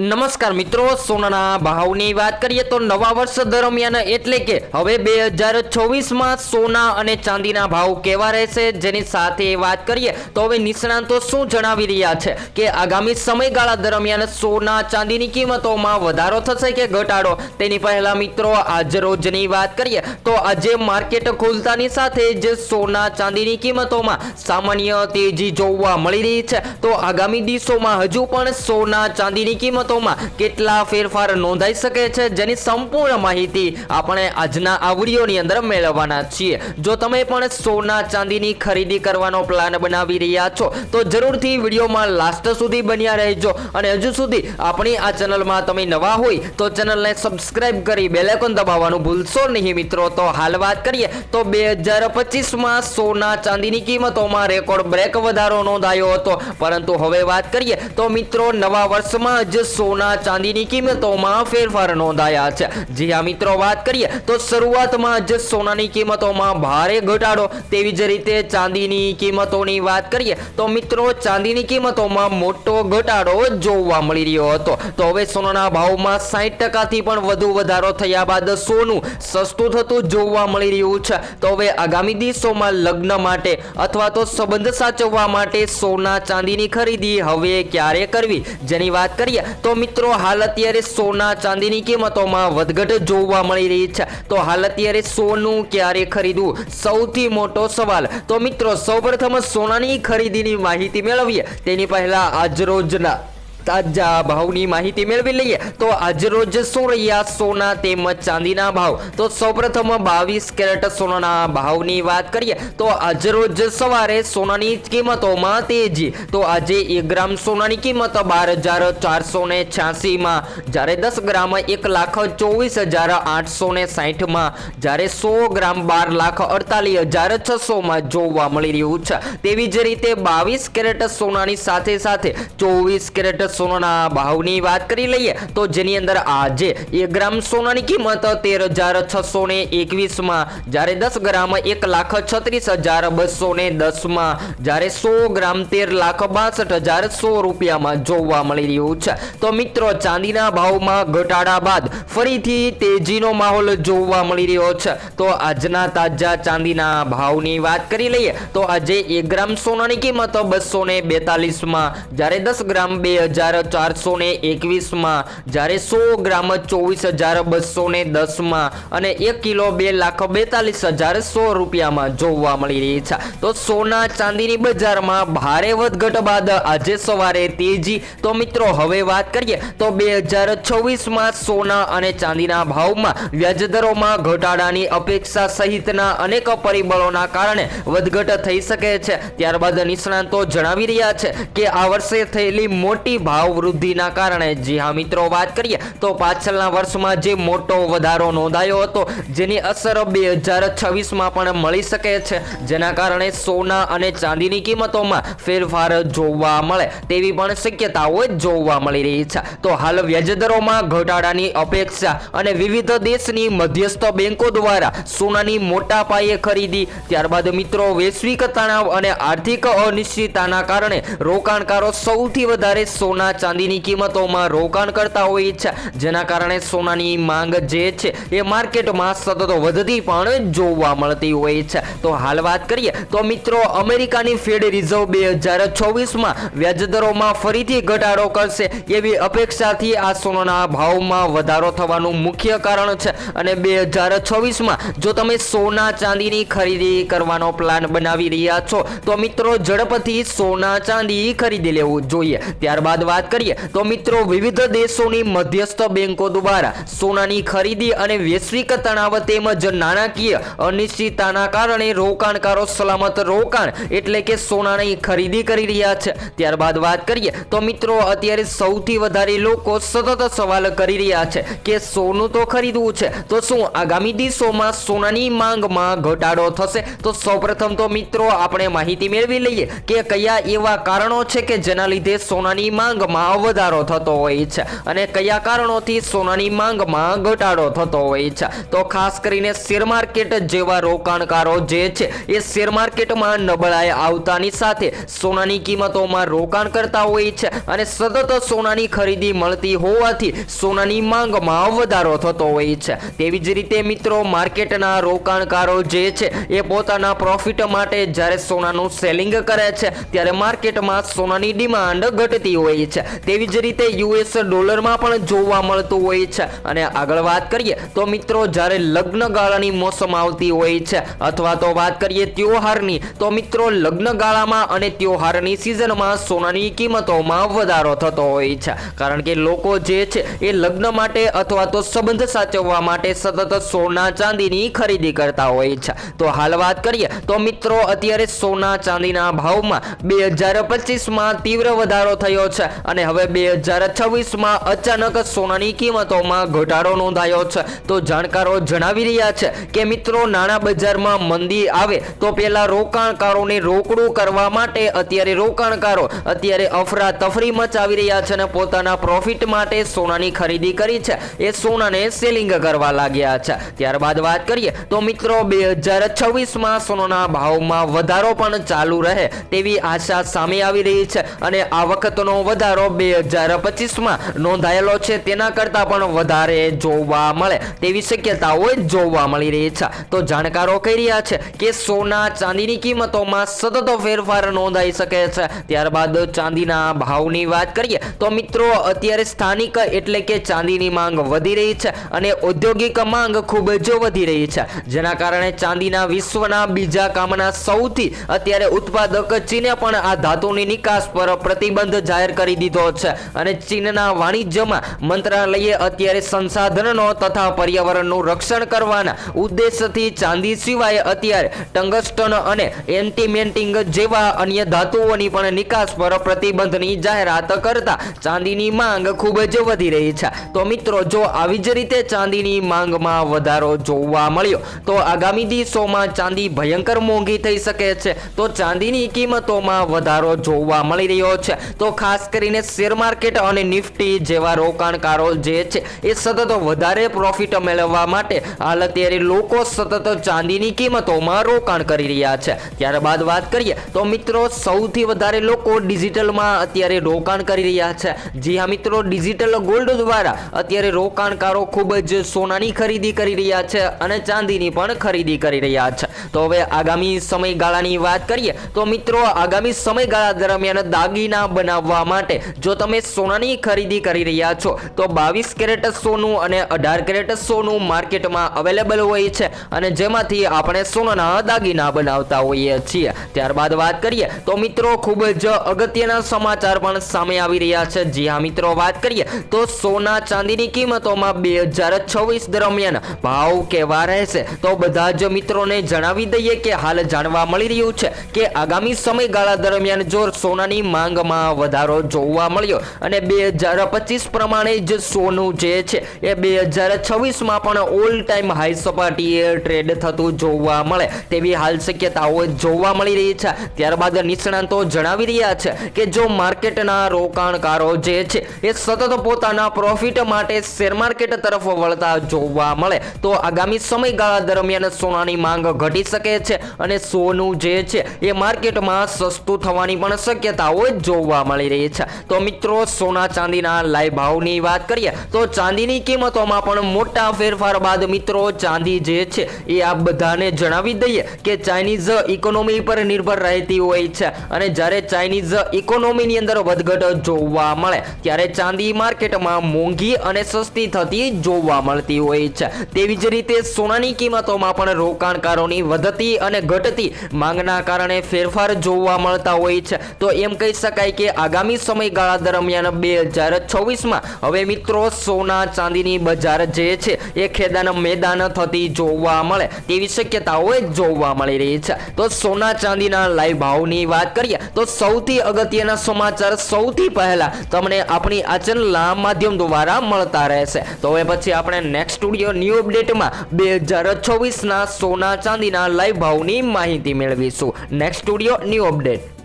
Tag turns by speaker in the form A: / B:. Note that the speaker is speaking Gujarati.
A: નમસ્કાર મિત્રો, સોનાના ભાવની વાત કરીએ તો નવા વર્ષ દરમિયાન એટલે કે હવે 2024માં સોના અને ચાંદીના ભાવ કેવા રહેશે, જેની સાથે વાત કરીએ તો હવે નિષ્ણાંતો શું જણાવી રહ્યા છે કે આગામી સમયગાળા દરમિયાન સોના ચાંદીની કિંમતોમાં વધારો થશે કે ઘટાડો. તેની પહેલા મિત્રો આજ રોજની વાત કરીએ તો આજે માર્કેટ ખુલતાની સાથે જ સોના ચાંદીની કિંમતોમાં સામાન્ય તેજી જોવા મળી રહી છે. તો આગામી દિવસોમાં હજુ પણ સોના ચાંદીની કિંમતોમાં કેટલા ફેરફાર નોંધાઈ શકે છે, જેની સંપૂર્ણ માહિતી આપણે આજના આ વિડીયોની અંદર મેળવવાના છીએ. જો તમે પણ સોના ચાંદીની ખરીદી કરવાનો પ્લાન બનાવી રહ્યા છો તો જરૂરથી વિડીયોમાં લાસ્ટ સુધી બન્યા રહેજો. અને હજુ સુધી આપણી આ ચેનલમાં તમે નવા હોય તો ચેનલને સબસ્ક્રાઇબ કરી બેલ આઇકોન દબાવવાનું ભૂલશો નહીં મિત્રો. તો હાલ વાત કરીએ તો 2025માં સોના ચાંદીની કિંમતોમાં રેકોર્ડ બ્રેક વધારો નોંધાયો હતો, પરંતુ હવે વાત કરીએ તો મિત્રો નવા વર્ષમાં જ સોના ચાંદીની કિંમતોમાં ફેરફાર નોંધાયા છે. જી હા મિત્રો, વાત કરીએ તો શરૂઆતમાં જ સોનાની કિંમતોમાં ભારે ઘટાડો, તેવી જ રીતે ચાંદીની કિંમતોની વાત કરીએ તો મિત્રો ચાંદીની કિંમતોમાં મોટો ઘટાડો જોવા મળી રહ્યો હતો. તો હવે સોનાના ભાવમાં 60%થી પણ વધુ વધારો થયા બાદ સોનું સસ્તું થતું જોવા મળી રહ્યું છે. તો હવે આગામી દિવસોમાં લગ્ન માટે અથવા તો સંબંધ સાચવવા માટે સોના ચાંદીની ખરીદી હવે ક્યારે કરવી, જેની વાત કરીએ તો મિત્રો હાલ અત્યારે સોના ચાંદીની કિંમતોમાં વધઘટ જોવા મળી રહી છે. તો હાલ અત્યારે સોનું ક્યારે ખરીદવું, સૌથી મોટો સવાલ. તો મિત્રો સૌપ્રથમ સોનાની ખરીદીની માહિતી મેળવીએ તેની પહેલા આજ રોજના તાજા ભાવની માહિતી મેળવી લઈએ. તો આજ રોજ શું રહ્યા સોના તેમજ ચાંદીના ભાવ. તો સૌપ્રથમ 22 કેરેટ સોનાના ભાવની વાત કરીએ તો આજ રોજ સવારે સોનાની કિંમતોમાં તેજી. તો આજે 1 ગ્રામ સોનાની કિંમત 12,486 માં, જ્યારે 10 ગ્રામ 1,24,860 માં, જ્યારે 100 ગ્રામ 12,48,600 માં જોવા મળી રહ્યું છે. તેવી જ રીતે 22 કેરેટ સોનાની સાથે સાથે 24 કેરેટ સોનાના ભાવની વાત કરી લઈએ તો જેની અંદર આજે 1 ગ્રામ સોનાની કિંમત 13,621 માં, જ્યારે 10 ગ્રામ 1,36,210 માં, જ્યારે 100 ગ્રામ 13,62,100 રૂપિયામાં જોવા મળી રહ્યું છે. તો મિત્રો ચાંદીના ભાવમાં ઘટાડા બાદ ફરીથી તેજીનો માહોલ જોવા મળી રહ્યો છે. તો આજના તાજા ચાંદીના ભાવની વાત કરી લઈએ તો આજે 1 ગ્રામ સોનાની કિંમત 242 માં, જ્યારે 10 ગ્રામ 2,421 માં, જ્યારે 100 ગ્રામ 24,210 માં અને 1 કિલો 2,42,100 રૂપિયામાં જોવા મળી રહી છે. તો સોના ચાંદીની બજારમાં ભારે વધઘટ બાદ આજે સવારે તેજી. તો મિત્રો હવે વાત કરીએ તો 2026માં સોના અને ચાંદીના ભાવમાં વ્યાજદરોમાં ઘટાડાની અપેક્ષા સહિતના અનેક પરિબળોના કારણે વધઘટ થઈ શકે છે. ત્યારબાદ નિષ્ણાંતો જણાવી રહ્યા છે કે આ વર્ષે થયેલી મોટી ભાવ વૃદ્ધિના કારણે, જી હા મિત્રો વાત કરીએ તો પાછળના વર્ષમાં જે મોટો વધારો નોંધાયો હતો જેની અસર 2026માં પણ મળી શકે છે, જેના કારણે સોના અને ચાંદીની કિંમતોમાં ફેરફાર જોવા મળે તેવી પણ શક્યતાઓ જોવા મળી રહી છે. તો હાલ વ્યાજદરોમાં ઘટાડાની અપેક્ષા અને વિવિધ દેશની મધ્યસ્થ બેંકો દ્વારા સોનાની મોટા પાયે ખરીદી, ત્યારબાદ મિત્રો વૈશ્વિક તણાવ અને આર્થિક અનિશ્ચિતતાના કારણે રોકાણકારો સૌથી વધારે સોના ચાંદીની કિંમતોમાં રોકાણ કરતા હોય છે, જેના કારણે સોનાની માંગ જે છે એ માર્કેટમાં સતત વધતી પણ જોવા મળતી હોય છે. તો હાલ વાત કરીએ તો મિત્રો અમેરિકાની ફેડ રિઝર્વ 2024માં વ્યાજદરોમાં ફરીથી ઘટાડો કરશે એવી અપેક્ષાથી આ સોનાના ભાવમાં વધારો થવાનું મુખ્ય કારણ છે. અને 2026માં જો તમે સોના ચાંદીની ખરીદી કરવાનો પ્લાન બનાવી રહ્યા છો તો મિત્રો ઝડપથી સોના ચાંદી ખરીદી લેવું જોઈએ. ત્યારબાદ વાત કરીએ તો મિત્રો વિવિધ દેશોની મધ્યસ્થ બેંકો દ્વારા સોનાની ખરીદી અને વૈશ્વિક તણાવ તેમજ નાણાકીય અનિશ્ચિતતાના કારણે રોકાણકારો સલામત રોકાણ એટલે કે સોનાની ખરીદી કરી રહ્યા છે. ત્યારબાદ વાત કરીએ તો મિત્રો અત્યારે સૌથી વધારે લોકો સતત સવાલ કરી રહ્યા છે કે સોનું તો ખરીદવું છે તો શું આગામી દિવસોમાં સોનાની માંગમાં ઘટાડો થશે. તો સૌપ્રથમ તો મિત્રો આપણે માહિતી મેળવી લઈએ કે કયા એવા કારણો છે કે જેના લીધે સોનાની માંગ માંગમાં વધારો થતો હોય છે અને કયા કારણોથી સોનાની માંગમાં ઘટાડો થતો હોય છે, તો ખાસ કરીને શેર માર્કેટ જેવા રોકાણકારો જે છે એ શેર માર્કેટમાં નબળાઈ આવતાની સાથે સોનાની કિંમતોમાં રોકાણ કરતા હોય છે અને સતત સોનાની ખરીદી મળતી હોવાથી સોનાની માંગમાં વધારો થતો હોય છે। તેવી જ રીતે મિત્રો માર્કેટના રોકાણકારો જે છે એ પોતાના પ્રોફિટ માટે જ્યારે સોનાનું સેલિંગ કરે છે ત્યારે માર્કેટમાં સોનાની ડિમાન્ડ ઘટતી હોય છે। તેવી જ રીતે યુએસ ડોલરમાં પણ જોવા મળતું હોય છે। અને આગળ વાત કરીએ તો મિત્રો જ્યારે લગ્ન ગાળાની મોસમ આવતી હોય છે અથવા તો વાત કરીએ ત્યોહારની, તો મિત્રો લગ્ન ગાળામાં અને ત્યોહારની સિઝનમાં સોનાની કિંમતોમાં વધારો થતો હોય છે, કારણ કે લોકો જે છે એ લગ્ન માટે અથવા તો સંબંધ સાચવવા માટે સતત સોના ચાંદીની ખરીદી કરતા હોય છે। તો હાલ વાત કરીએ તો મિત્રો અત્યારે સોના ચાંદીના ભાવમાં 2025માં તીવ્ર વધારો થયો છે અને હવે 2026માં અચાનક સોનાની કિંમતોમાં ઘટાડો નોંધાયો છે। તો જાણકારો જણાવી રહ્યા છે કે મિત્રો નાણાં બજારમાં મંદી આવે તો પહેલા રોકાણકારોને રોકડું કરવા માટે રોકાણકારો અત્યારે અફરાતફરી મચાવી રહ્યા છે અને પોતાના પ્રોફિટ માટે સોનાની ખરીદી કરી છે એ સોનાને સેલિંગ કરવા લાગ્યા છે। ત્યારબાદ વાત કરીએ તો મિત્રો 2026માં સોનાના ભાવમાં વધારો પણ ચાલુ રહે તેવી આશા સામે આવી રહી છે અને આ વખતનો વધારો 2025માં નોંધાયેલો છે તેના કરતાં પણ વધારે જોવા મળે તેવી શક્યતાઓ જોવા મળી રહી છે। તો જાણકારો કહી રહ્યા છે કે સોના ચાંદીની કિંમતોમાં સતત ફેરફાર નોંધાઈ શકે છે। ત્યારબાદ ચાંદીના ભાવની વાત કરીએ તો મિત્રો અત્યારે સ્થાનિક એટલે કે ચાંદીની માંગ વધી રહી છે અને ઔદ્યોગિક માંગ ખૂબ જ વધી રહી છે, જેના કારણે ચાંદીના વિશ્વના બીજા કામના સૌથી અત્યારે ઉત્પાદક ચીને પણ આ ધાતુની નિકાસ પર પ્રતિબંધ જાહેર કરી દીધો છે અને ચીનના વાણિજ્યમાં મંત્રાલયે અત્યારે સંસાધનનો તથા પર્યાવરણનું રક્ષણ કરવાના ઉદ્દેશથી ચાંદી સિવાય અત્યારે ટંગસ્ટન અને એન્ટીમેન્ટિંગ જેવા અન્ય ધાતુઓની પણ નિકાસ પર પ્રતિબંધની જાહેરાત કરતા ચાંદીની માંગ ખૂબ જ વધી રહી છે। તો મિત્રો જો આવી જ રીતે ચાંદીની માંગમાં વધારો જોવા મળ્યો તો આગામી દિવસોમાં ચાંદી ભયંકર મોંઘી થઈ શકે છે। તો ચાંદીની કિંમતોમાં વધારો જોવા મળી રહ્યો છે, તો ખાસ કરીને શેર માર્કેટ અને નિફ્ટી જેવા રોકાણકારો જે છે એ સતત વધારે પ્રોફિટ મેળવવા માટે હાલ અત્યારે લોકો સતત ચાંદીની કિંમતોમાં રોકાણ કરી રહ્યા છે। ત્યારબાદ વાત કરીએ તો મિત્રો સૌથી વધારે લોકો ડિજિટલમાં અત્યારે રોકાણ કરી રહ્યા છે। જી હા મિત્રો, ડિજિટલ ગોલ્ડ દ્વારા અત્યારે રોકાણકારો ખૂબ જ સોનાની ખરીદી કરી રહ્યા છે અને ચાંદીની પણ ખરીદી કરી રહ્યા છે। તો હવે આગામી સમયગાળાની વાત કરીએ તો મિત્રો આગામી સમયગાળા દરમિયાન દાગીના બનાવવા માટે જો તમે સોનાની ખરીદી કરી રહ્યા છો તો 22 કેરેટ સોનું અને 18 કેરેટ સોનું માર્કેટમાં અવેલેબલ હોય છે અને જેમાંથી આપણે સોનાના દાગીના બનાવતા હોઈએ છીએ। ત્યારબાદ વાત કરીએ તો મિત્રો ખૂબ જ અગત્યના સમાચાર પણ સામે આવી રહ્યા છે। જી હા મિત્રો, વાત કરીએ તો સોના ચાંદીની કિંમતોમાં 2026 દરમિયાન ભાવ કેવા રહેશે તો બધા જ મિત્રોને જણાવી દઈએ કે હાલ જાણવા મળી રહ્યું છે કે આગામી સમયગાળા દરમિયાન જો સોનાની માંગમાં વધારો જોવા મળ્યો અને 2025 પ્રમાણે જ સોનું જે છે એ 2026માં પણ ઓલ ટાઈમ હાઈ સપાટીએ ટ્રેડ થતું જોવા મળે તેવી હાલ શક્યતાઓ જોવા મળી રહી છે। ત્યારબાદ નિષ્ણાંતો જણાવી રહ્યા છે કે જો માર્કેટના રોકાણકારો જે છે એ સતત પોતાના પ્રોફિટ માટે શેર માર્કેટ તરફ વળતા જોવા મળે તો આગામી સમયગાળા દરમિયાન સોનાની માંગ ઘટી શકે છે અને સોનું જે છે એ માર્કેટમાં સસ્તું થવાની પણ શક્યતાઓ જોવા મળી રહી છે। તો મિત્રો સોના ચાંદીના લાઈવ ભાવની વાત કરીએ તો ચાંદીની કિંમતોમાં પણ મોટા ફેરફાર બાદ મિત્રો ચાંદી જે છે એ આ બધાને જણાવી દઈએ કે ચાઇનીઝ ઇકોનોમી પર નિર્ભર રહેતી હોય છે અને જ્યારે ચાઇનીઝ ઇકોનોમીની અંદર વધઘટ જોવા મળે ત્યારે ચાંદી માર્કેટમાં મોંઘી અને સસ્તી થતી જોવા મળતી હોય છે। તેવી જ રીતે સોનાની કિંમતોમાં પણ રોકાણકારોની વધતી અને ઘટતી માંગના કારણે ફેરફાર જોવા મળતા હોય છે। તો એમ કહી શકાય કે આગામી સમયગાળા દરમિયાન 2026માં હવે મિત્રો સોના ચાંદીની બજાર જે છે એ ખેદાન મેદાન થતી જોવા મળે તેવી શક્યતાઓ જોવા મળી રહી છે। તો સોના ચાંદીના લાઈવ ભાવની વાત કરીએ તો સૌથી અગત્યના સમાચાર સૌથી પહેલા તમને આપણી આ ચેનલના માધ્યમ દ્વારા મળતા રહેશે। તો હવે પછી આપણે નેક્સ્ટ સ્ટુડિયો ન્યૂ અપડેટમાં 2026ના સોના ચાંદીના લાઈવ ભાવની માહિતી મેળવીશું। Next studio new update.